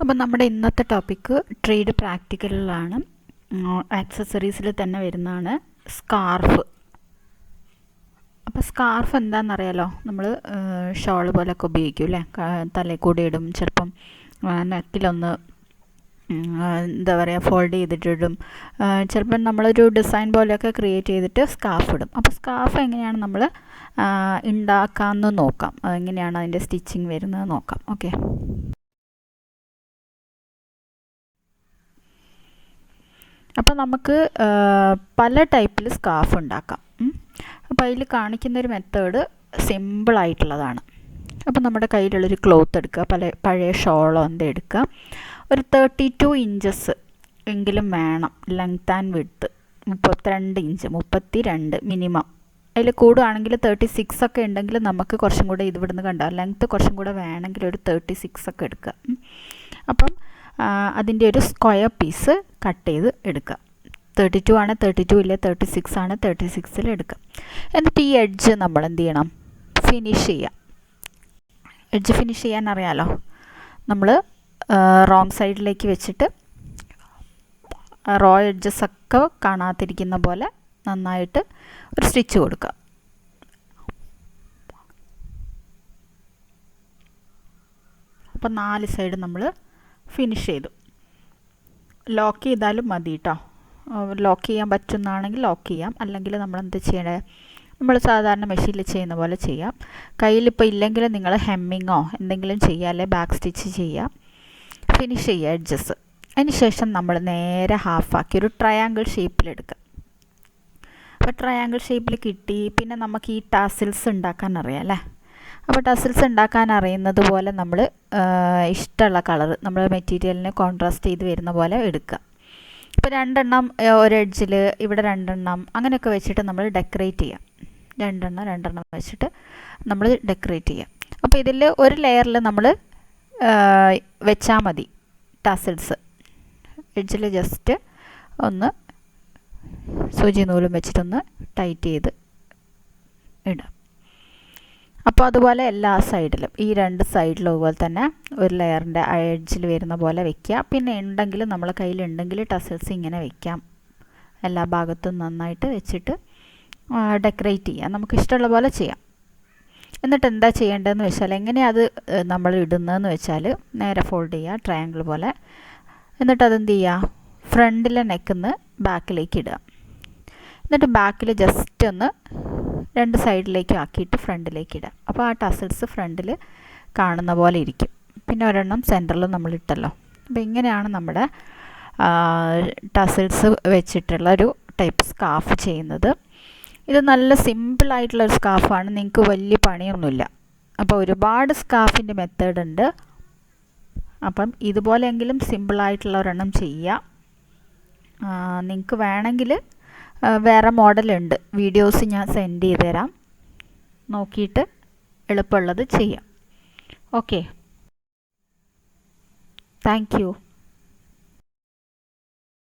അപ്പോൾ നമ്മുടെ ഇന്നത്തെ ടോപ്പിക്ക് ട്രേഡ് പ്രാക്ടിക്കലിലാണ്. ആക്സസറീസിൽ തന്നെ വരുന്നതാണ് സ്കാർഫ്. അപ്പോൾ സ്കാർഫ് എന്താണെന്നറിയാലോ, നമ്മൾ ഷോൾ പോലൊക്കെ ഉപയോഗിക്കും അല്ലേ, തലയിൽ കൂടി ഇടും, ചിലപ്പം നെക്കിലൊന്ന് എന്താ പറയുക ഫോൾഡ് ചെയ്തിട്ടിടും, ചിലപ്പം നമ്മളൊരു ഡിസൈൻ പോലെയൊക്കെ ക്രിയേറ്റ് ചെയ്തിട്ട് സ്കാർഫ് ഇടും. അപ്പോൾ സ്കാർഫ് എങ്ങനെയാണ് നമ്മൾ ഉണ്ടാക്കാമെന്ന് നോക്കാം, എങ്ങനെയാണ് അതിൻ്റെ സ്റ്റിച്ചിങ് വരുന്നത് നോക്കാം. ഓക്കെ, അപ്പോൾ നമുക്ക് പല ടൈപ്പിൽ സ്കാർഫ് ഉണ്ടാക്കാം. അപ്പോൾ അതിൽ കാണിക്കുന്നൊരു മെത്തേഡ് സിമ്പിളായിട്ടുള്ളതാണ്. അപ്പോൾ നമ്മുടെ കയ്യിലുള്ളൊരു ക്ലോത്ത് എടുക്കുക, പഴയ ഷോളോ എന്ത് എടുക്കുക, ഒരു 32 ഇഞ്ചസ് എങ്കിലും വേണം length and width. 32 inch, 32 minimum. അതിൽ കൂടുകയാണെങ്കിൽ 36 ഒക്കെ ഉണ്ടെങ്കിൽ നമുക്ക് കുറച്ചും കൂടെ ഇവിടുന്ന് കണ്ടാൽ ലെങ്ത്ത് കുറച്ചും കൂടെ വേണമെങ്കിൽ ഒരു 36 ഒക്കെ എടുക്കുക. അപ്പം അതിൻ്റെ ഒരു സ്ക്വയർ പീസ് കട്ട് ചെയ്ത് എടുക്കുക. 32 ആണ് 32, ഇല്ല 36 ആണ് 36 എടുക്കുക. എന്നിട്ട് ഈ എഡ്ജ് നമ്മൾ എന്ത് ചെയ്യണം, ഫിനിഷ് ചെയ്യുക. എഡ്ജ് ഫിനിഷ് ചെയ്യാൻ അറിയാലോ, നമ്മൾ റോങ് സൈഡിലേക്ക് വെച്ചിട്ട് റോ എഡ്ജസ് ഒക്കെ കാണാതിരിക്കുന്ന പോലെ നന്നായിട്ട് ഒരു സ്റ്റിച്ച് കൊടുക്കുക. അപ്പോൾ 4 സൈഡ് നമ്മൾ ഫിനിഷ് ചെയ്തു. ലോക്ക് ചെയ്താലും മതി കേട്ടോ, ലോക്ക് ചെയ്യാൻ പറ്റുന്നതാണെങ്കിൽ ലോക്ക് ചെയ്യാം, അല്ലെങ്കിൽ നമ്മൾ എന്ത് ചെയ്യണേ, നമ്മൾ സാധാരണ മെഷീനിൽ ചെയ്യുന്ന പോലെ ചെയ്യാം. കയ്യിലിപ്പോൾ ഇല്ലെങ്കിൽ നിങ്ങൾ ഹെമ്മിങ്ങോ എന്തെങ്കിലും ചെയ്യുക, അല്ലെങ്കിൽ ബാക്ക് സ്റ്റിച്ച് ചെയ്യുക. ഫിനിഷ് ചെയ്യുക എഡ്ജസ്. അതിന് ശേഷം നമ്മൾ നേരെ ഹാഫാക്കി ഒരു ട്രയാങ്കിൾ ഷേപ്പിലെടുക്കുക. അപ്പോൾ ട്രയാങ്കിൾ ഷേപ്പിൽ കിട്ടി. പിന്നെ നമുക്ക് ഈ ടാസിൽസ് ഉണ്ടാക്കാൻ അറിയാം അല്ലേ. അപ്പോൾ ടസിൽസ് ഉണ്ടാക്കാൻ അറിയുന്നത് പോലെ നമ്മൾ ഇഷ്ടമുള്ള കളർ നമ്മൾ മെറ്റീരിയലിന് കോൺട്രാസ്റ്റ് ചെയ്ത് വരുന്ന പോലെ എടുക്കുക. ഇപ്പോൾ 2 എണ്ണം ഒരു എഡ്ജിൽ, ഇവിടെ 2 എണ്ണം അങ്ങനെയൊക്കെ വെച്ചിട്ട് നമ്മൾ ഡെക്കറേറ്റ് ചെയ്യാം. 2 എണ്ണം വെച്ചിട്ട് നമ്മൾ ഡെക്കറേറ്റ് ചെയ്യാം. അപ്പോൾ ഇതിൽ ഒരു ലെയറിൽ നമ്മൾ വെച്ചാൽ മതി ടസിൽസ്. എഡ്ജിൽ ജസ്റ്റ് ഒന്ന് സൂചി നൂലും വെച്ചിട്ടൊന്ന് ടൈറ്റ് ചെയ്ത് ഇടാം. അപ്പോൾ അതുപോലെ എല്ലാ സൈഡിലും, ഈ 2 സൈഡിലും അതുപോലെ തന്നെ ഒരു ലെയറിൻ്റെ എഡ്ജിൽ വരുന്ന പോലെ വെക്കുക. പിന്നെ ഉണ്ടെങ്കിൽ നമ്മളെ കയ്യിലുണ്ടെങ്കിൽ ടസിൽസ് ഇങ്ങനെ വെക്കാം. എല്ലാ ഭാഗത്തും നന്നായിട്ട് വെച്ചിട്ട് ഡെക്കറേറ്റ് ചെയ്യാം, നമുക്ക് ഇഷ്ടമുള്ള പോലെ ചെയ്യാം. എന്നിട്ട് എന്താ ചെയ്യേണ്ടതെന്ന് വെച്ചാൽ, എങ്ങനെയാണ് അത് നമ്മൾ ഇടുന്നതെന്ന് വെച്ചാൽ, നേരെ ഫോൾഡ് ചെയ്യുക ട്രയാങ്കിൾ പോലെ. എന്നിട്ട് അതെന്ത് ചെയ്യുക, ഫ്രണ്ടിലെ നെക്കിന്ന് ബാക്കിലേക്ക് ഇടുക. എന്നിട്ട് ബാക്കിൽ ജസ്റ്റ് ഒന്ന് 2 സൈഡിലേക്ക് ആക്കിയിട്ട് ഫ്രണ്ടിലേക്ക് ഇടാം. അപ്പോൾ ആ ടസിൽസ് ഫ്രണ്ടിൽ കാണുന്ന പോലെ ഇരിക്കും. പിന്നെ ഒരെണ്ണം സെൻറ്ററിൽ നമ്മൾ ഇട്ടല്ലോ. അപ്പോൾ ഇങ്ങനെയാണ് നമ്മുടെ ടസിൽസ് വെച്ചിട്ടുള്ള ഒരു ടൈപ്പ് സ്കാർഫ് ചെയ്യുന്നത്. ഇത് നല്ല സിമ്പിളായിട്ടുള്ളൊരു സ്കാർഫാണ്, നിങ്ങൾക്ക് വലിയ പണിയൊന്നുമില്ല. അപ്പോൾ ഒരുപാട് സ്കാർഫിൻ്റെ മെത്തേഡ് ഉണ്ട്. അപ്പം ഇതുപോലെയെങ്കിലും സിമ്പിളായിട്ടുള്ള ഒരെണ്ണം ചെയ്യാം. നിങ്ങൾക്ക് വേണമെങ്കിൽ വേറെ മോഡലുണ്ട്, വീഡിയോസ് ഞാൻ സെൻഡ് ചെയ്ത് തരാം, നോക്കിയിട്ട് എളുപ്പമുള്ളത് ചെയ്യാം. Okay, thank you.